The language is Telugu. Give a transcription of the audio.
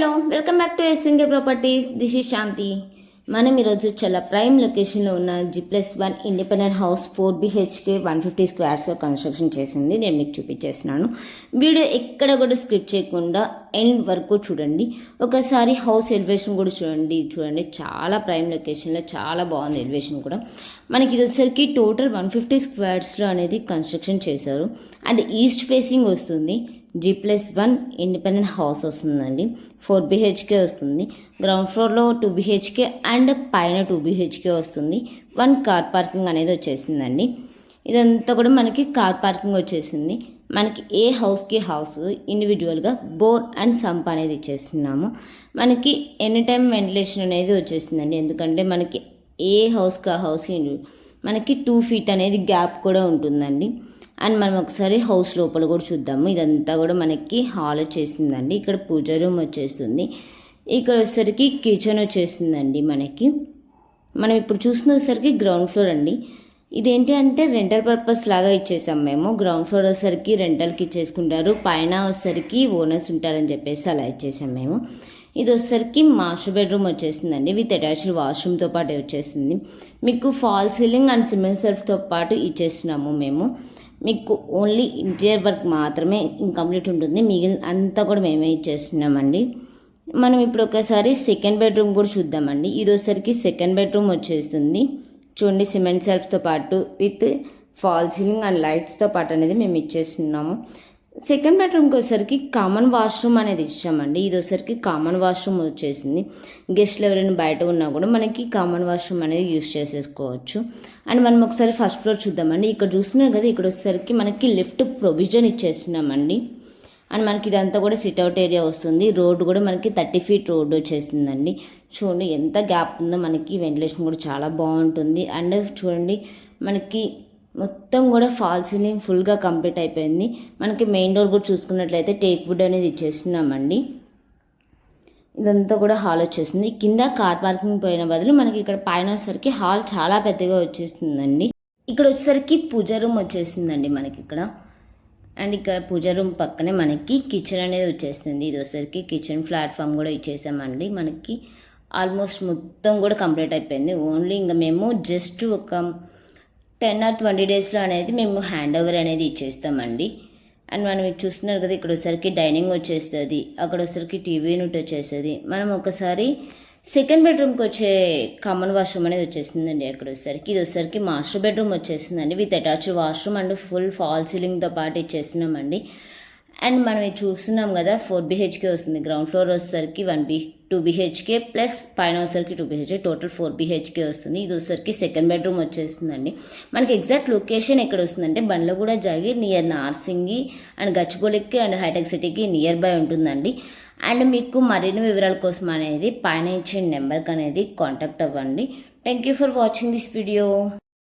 Hello welcome back to SNK properties. This is Shanti. మనం ఈరోజు చాలా ప్రైమ్ లొకేషన్లో ఉన్న G+1 independent house 4 BHK 150 squares construction చేసింది నేను మీకు చూపించేస్తున్నాను. వీడియో ఎక్కడ కూడా స్క్రిప్ట్ చేయకుండా ఎండ్ వరకు చూడండి. ఒకసారి హౌస్ ఎలివేషన్ కూడా చూడండి చాలా ప్రైమ్ లొకేషన్లో చాలా బాగుంది. ఎలివేషన్ కూడా మనకి ఇది వచ్చేసరికి టోటల్ 150 స్క్వేర్స్లో అనేది కన్స్ట్రక్షన్ చేశారు. అండ్ ఈస్ట్ ఫేసింగ్ వస్తుంది. G+1 ఇండిపెండెంట్ హౌస్ వస్తుందండి. 4 BHK వస్తుంది. గ్రౌండ్ ఫ్లోర్లో 2 BHK అండ్ పైన 2 BHK వస్తుంది. 1 కార్ పార్కింగ్ అనేది వచ్చేసిందండి. ఇదంతా కూడా మనకి కార్ పార్కింగ్ వచ్చేసింది. మనకి ఏ హౌస్కి హౌస్ ఇండివిజువల్గా బోర్ అండ్ సంప్ అనేది ఇచ్చేస్తున్నాము. మనకి ఎనీ టైం వెంటిలేషన్ అనేది వచ్చేసిందండి. ఎందుకంటే మనకి ఏ హౌస్కి ఆ హౌస్కి మనకి 2 feet అనేది గ్యాప్ కూడా ఉంటుందండి. అండ్ మనం ఒకసారి హౌస్ లోపల కూడా చూద్దాము. ఇదంతా కూడా మనకి హాల్ వచ్చేసిందండి. ఇక్కడ పూజ రూమ్ వచ్చేస్తుంది. ఇక్కడ వచ్చేసరికి కిచెన్ వచ్చేసిందండి. మనం ఇప్పుడు చూస్తున్నసరికి గ్రౌండ్ ఫ్లోర్ అండి. ఇదేంటి అంటే రెంటల్ పర్పస్ లాగా ఇచ్చేసాం మేము. గ్రౌండ్ ఫ్లోర్ వచ్చేసరికి రెంటల్కి ఇచ్చేసుకుంటారు, పైన వచ్చేసరికి ఓనర్స్ ఉంటారని చెప్పేసి అలా ఇచ్చేసాం మేము. ఇది వచ్చేసరికి మాస్టర్ బెడ్రూమ్ వచ్చేసిందండి. విత్ అటాచ్డ్ వాష్రూమ్తో పాటు వచ్చేసింది. మీకు ఫాల్ సీలింగ్ అండ్ సిమెంట్ సెల్ఫ్తో పాటు ఇచ్చేస్తున్నాము మేము. మీకు ఓన్లీ ఇంటీరియర్ వర్క్ మాత్రమే ఇన్కంప్లీట్ ఉంటుంది, మిగిలిన అంతా కూడా మేమే ఇచ్చేస్తున్నామండి. మనం ఇప్పుడు ఒకసారి సెకండ్ బెడ్రూమ్ కూడా చూద్దామండి. ఇది వచ్చేసరికి సెకండ్ బెడ్రూమ్ వచ్చేస్తుంది. చూడండి, సిమెంట్ సెల్ఫ్తో పాటు విత్ ఫాల్ సీలింగ్ అండ్ లైట్స్తో పాటు అనేది మేము ఇచ్చేస్తున్నాము. సెకండ్ బెడ్రూమ్కి వచ్చేసరికి కామన్ వాష్రూమ్ అనేది ఇచ్చామండి. ఇది వచ్చేసరికి కామన్ వాష్రూమ్ వచ్చేసింది. గెస్ట్లు ఎవరైనా బయట ఉన్నా కూడా మనకి కామన్ వాష్రూమ్ అనేది యూస్ చేసేసుకోవచ్చు. అండ్ మనం ఒకసారి ఫస్ట్ ఫ్లోర్ చూద్దామండి. ఇక్కడ చూస్తున్నారు కదా, ఇక్కడ వచ్చేసరికి మనకి లిఫ్ట్ ప్రొవిజన్ ఇచ్చేస్తున్నామండి. అండ్ మనకి ఇదంతా కూడా సిట్అవుట్ ఏరియా వస్తుంది. రోడ్డు కూడా మనకి 30 feet రోడ్డు వచ్చేసిందండి. చూడండి ఎంత గ్యాప్ ఉందో, మనకి వెంటిలేషన్ కూడా చాలా బాగుంటుంది. అండ్ చూడండి, మనకి మొత్తం కూడా ఫాల్ సీలింగ్ ఫుల్గా కంప్లీట్ అయిపోయింది. మనకి మెయిన్ డోర్ కూడా చూసుకున్నట్లయితే టేక్ వుడ్ అనేది ఇచ్చేస్తున్నామండి. ఇదంతా కూడా హాల్ వచ్చేసింది. కింద కార్ పార్కింగ్ పోయిన బదులు మనకి ఇక్కడ పైన వచ్చేసరికి హాల్ చాలా పెద్దగా వచ్చేస్తుందండి. ఇక్కడ వచ్చేసరికి పూజ రూమ్ వచ్చేసిందండి మనకి ఇక్కడ. అండ్ ఇక్కడ పూజ రూమ్ పక్కనే మనకి కిచెన్ అనేది వచ్చేస్తుంది. ఇది వచ్చేసరికి కిచెన్ ప్లాట్ఫామ్ కూడా ఇచ్చేసామండి. మనకి ఆల్మోస్ట్ మొత్తం కూడా కంప్లీట్ అయిపోయింది. ఓన్లీ ఇంకా మేము జస్ట్ ఒక 10 or 20 daysలో అనేది మేము హ్యాండ్ ఓవర్ అనేది ఇచ్చేస్తామండి. అండ్ మనం చూస్తున్నారు కదా, ఇక్కడ వచ్చేసరికి డైనింగ్ వచ్చేస్తుంది, అక్కడ వచ్చేసరికి టీవీ యూనిట్ వచ్చేస్తుంది. మనం ఒకసారి సెకండ్ బెడ్రూమ్కి వచ్చే కామన్ వాష్రూమ్ అనేది వచ్చేస్తుందండి. అక్కడ వచ్చేసరికి ఇది వచ్చేసరికి మాస్టర్ బెడ్రూమ్ వచ్చేస్తుందండి. With attached washroom and full fall సీలింగ్తో పాటు ఇచ్చేస్తున్నామండి. అండ్ మనం ఇది చూస్తున్నాం కదా, 4 BHK వస్తుంది. గ్రౌండ్ ఫ్లోర్ వచ్చేసరికి 2 BHK ప్లస్ పైన వచ్చేసరికి 2 BHK, టోటల్ 4 BHK వస్తుంది. ఇది వచ్చేసరికి సెకండ్ బెడ్రూమ్ వచ్చేస్తుందండి. మనకి ఎగ్జాక్ట్ లొకేషన్ ఎక్కడ వస్తుందంటే బండ్లగూడ జాగి నియర్ నార్సింగి అండ్ గచ్చిబౌలికి అండ్ హైటెక్ సిటీకి నియర్ బై ఉంటుందండి. అండ్ మీకు మరిన్ని వివరాల కోసం అనేది పైన ఇచ్చిన నెంబర్కి అనేది కాంటాక్ట్ అవ్వండి. Thank you for watching this video.